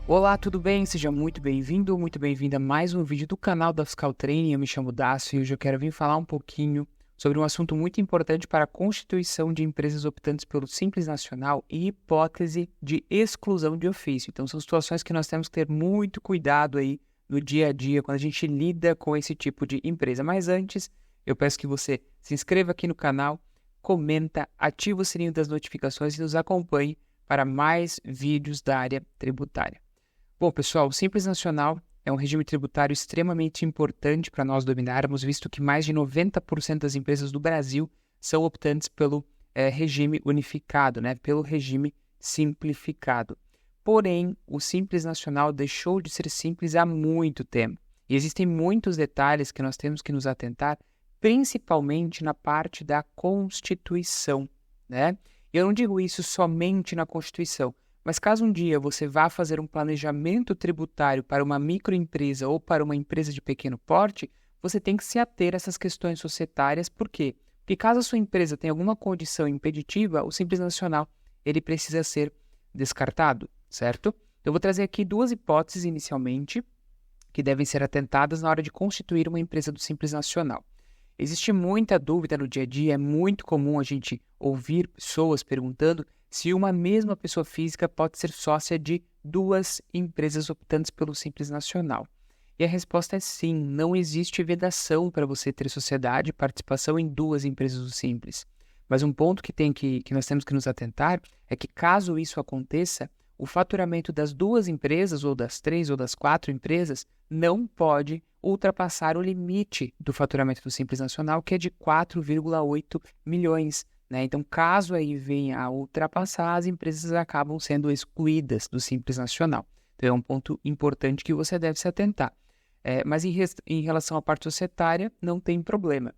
Olá, tudo bem? Seja muito bem-vindo ou muito bem-vinda a mais um vídeo do canal da Fiscal Training. Eu me chamo Dácio e hoje eu quero vir falar um pouquinho sobre um assunto muito importante para a constituição de empresas optantes pelo Simples Nacional e hipótese de exclusão de ofício. Então, são situações que nós temos que ter muito cuidado aí no dia a dia quando a gente lida com esse tipo de empresa. Mas antes, eu peço que você se inscreva aqui no canal, comenta, ativa o sininho das notificações e nos acompanhe para mais vídeos da área tributária. Bom, pessoal, o Simples Nacional é um regime tributário extremamente importante para nós dominarmos, visto que mais de 90% das empresas do Brasil são optantes pelo regime unificado, pelo regime simplificado. Porém, o Simples Nacional deixou de ser simples há muito tempo. E existem muitos detalhes que nós temos que nos atentar, principalmente na parte da Constituição, Eu não digo isso somente na Constituição, mas caso um dia você vá fazer um planejamento tributário para uma microempresa ou para uma empresa de pequeno porte, você tem que se ater a essas questões societárias. Por quê? Porque caso a sua empresa tenha alguma condição impeditiva, o Simples Nacional ele precisa ser descartado, certo? Eu vou trazer aqui duas hipóteses inicialmente que devem ser atentadas na hora de constituir uma empresa do Simples Nacional. Existe muita dúvida no dia a dia, é muito comum a gente ouvir pessoas perguntando se uma mesma pessoa física pode ser sócia de duas empresas optantes pelo Simples Nacional. E a resposta é sim, não existe vedação para você ter sociedade e participação em duas empresas do Simples. Mas um ponto que nós temos que nos atentar é que caso isso aconteça, o faturamento das duas empresas, ou das três, ou das quatro empresas, não pode ultrapassar o limite do faturamento do Simples Nacional, que é de 4,8 milhões. Então, caso aí venha a ultrapassar, as empresas acabam sendo excluídas do Simples Nacional. Então, é um ponto importante que você deve se atentar. Mas em relação à parte societária, não tem problema,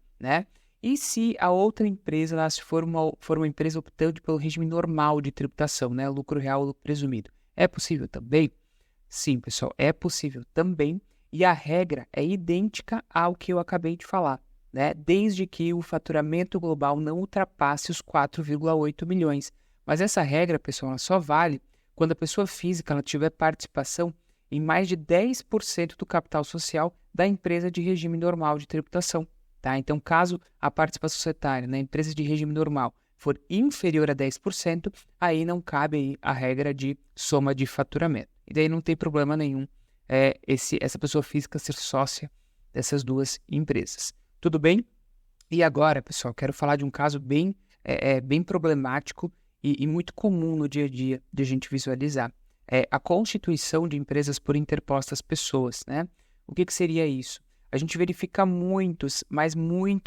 E se a outra empresa for uma empresa optante pelo regime normal de tributação, lucro real ou lucro presumido, é possível também? Sim, pessoal, é possível também. E a regra é idêntica ao que eu acabei de falar, desde que o faturamento global não ultrapasse os 4,8 milhões. Mas essa regra, pessoal, ela só vale quando a pessoa física ela tiver participação em mais de 10% do capital social da empresa de regime normal de tributação. Então, caso a participação societária na empresa de regime normal for inferior a 10%, aí não cabe aí a regra de soma de faturamento. E daí não tem problema nenhum essa pessoa física ser sócia dessas duas empresas. Tudo bem? E agora, pessoal, quero falar de um caso bem problemático e muito comum no dia a dia de a gente visualizar. É a constituição de empresas por interpostas pessoas, O que seria isso? A gente verifica muitos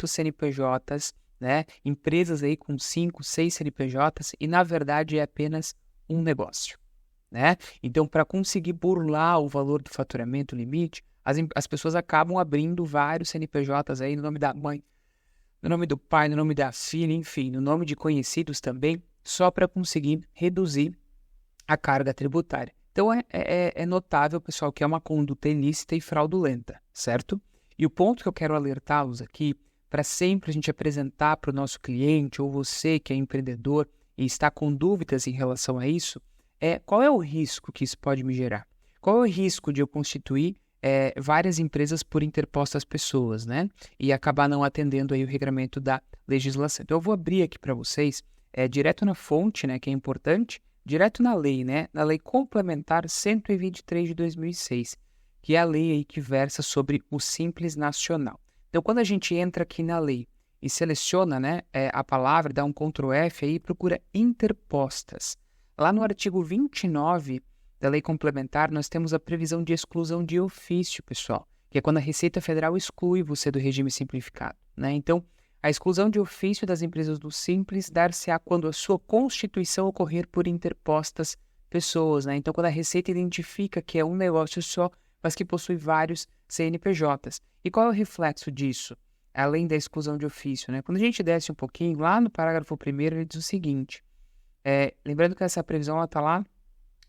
CNPJs, Empresas aí com 5, 6 CNPJs e, na verdade, é apenas um negócio, Então, para conseguir burlar o valor do faturamento limite, as pessoas acabam abrindo vários CNPJs aí no nome da mãe, no nome do pai, no nome da filha, enfim, no nome de conhecidos também, só para conseguir reduzir a carga tributária. Então, é notável, pessoal, que é uma conduta ilícita e fraudulenta, certo? E o ponto que eu quero alertá-los aqui, para sempre a gente apresentar para o nosso cliente ou você que é empreendedor e está com dúvidas em relação a isso, qual é o risco que isso pode me gerar? Qual é o risco de eu constituir várias empresas por interpostas pessoas, E acabar não atendendo aí o regramento da legislação. Então, eu vou abrir aqui para vocês, direto na fonte, que é importante, direto na lei, Na Lei Complementar 123 de 2006, que é a lei aí que versa sobre o Simples Nacional. Então, quando a gente entra aqui na lei e seleciona, a palavra, dá um Ctrl F aí e procura interpostas. Lá no artigo 29 da Lei Complementar, nós temos a previsão de exclusão de ofício, pessoal, que é quando a Receita Federal exclui você do regime simplificado, Então, a exclusão de ofício das empresas do Simples dar-se-á quando a sua constituição ocorrer por interpostas pessoas, Então, quando a Receita identifica que é um negócio só, mas que possui vários CNPJs. E qual é o reflexo disso? Além da exclusão de ofício, Quando a gente desce um pouquinho, lá no parágrafo 1º, ele diz o seguinte, lembrando que essa previsão está lá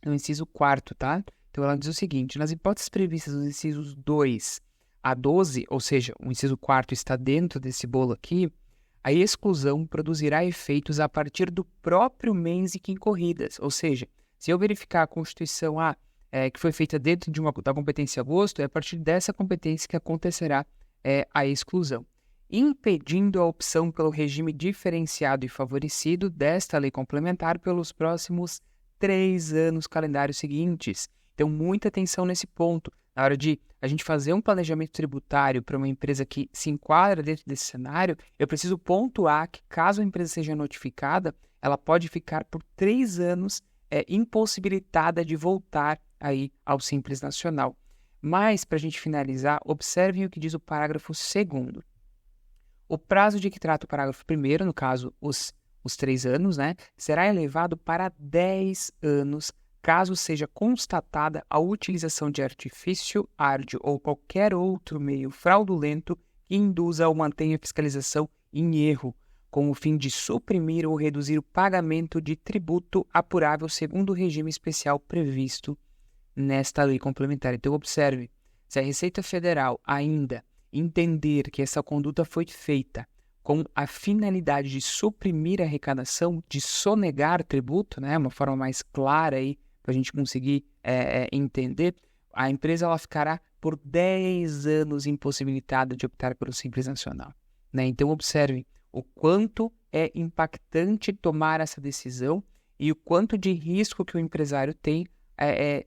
no inciso 4º, Então, ela diz o seguinte, nas hipóteses previstas nos incisos 2 a 12, ou seja, o inciso 4º está dentro desse bolo aqui, a exclusão produzirá efeitos a partir do próprio mês em que incorridas. Ou seja, se eu verificar a Constituição, que foi feita dentro da competência gosto, é a partir dessa competência que acontecerá a exclusão, impedindo a opção pelo regime diferenciado e favorecido desta lei complementar pelos próximos 3 anos calendários seguintes. Então, muita atenção nesse ponto. Na hora de a gente fazer um planejamento tributário para uma empresa que se enquadra dentro desse cenário, eu preciso pontuar que, caso a empresa seja notificada, ela pode ficar por 3 anos impossibilitada de voltar aí ao Simples Nacional. Mas, para a gente finalizar, observem o que diz o parágrafo 2º. O prazo de que trata o parágrafo 1º, no caso, os 3 anos, será elevado para 10 anos, caso seja constatada a utilização de artifício, árdio ou qualquer outro meio fraudulento que induza ou mantenha a fiscalização em erro, com o fim de suprimir ou reduzir o pagamento de tributo apurável segundo o regime especial previsto nesta lei complementar. Então, observe, se a Receita Federal ainda entender que essa conduta foi feita com a finalidade de suprimir a arrecadação, de sonegar tributo, uma forma mais clara aí para a gente conseguir entender, a empresa ela ficará por 10 anos impossibilitada de optar pelo Simples Nacional. Então, observe o quanto é impactante tomar essa decisão e o quanto de risco que o empresário tem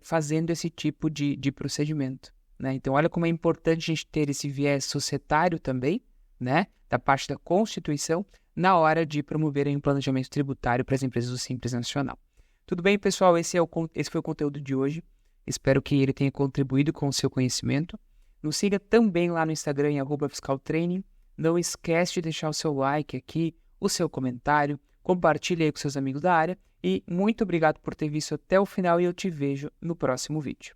fazendo esse tipo de procedimento. Então, olha como é importante a gente ter esse viés societário também, da parte da Constituição, na hora de promover um planejamento tributário para as empresas do Simples Nacional. Tudo bem, pessoal? Esse foi o conteúdo de hoje. Espero que ele tenha contribuído com o seu conhecimento. Nos siga também lá no Instagram, em @fiscaltraining. Não esquece de deixar o seu like aqui, o seu comentário, compartilhe aí com seus amigos da área e muito obrigado por ter visto até o final e eu te vejo no próximo vídeo.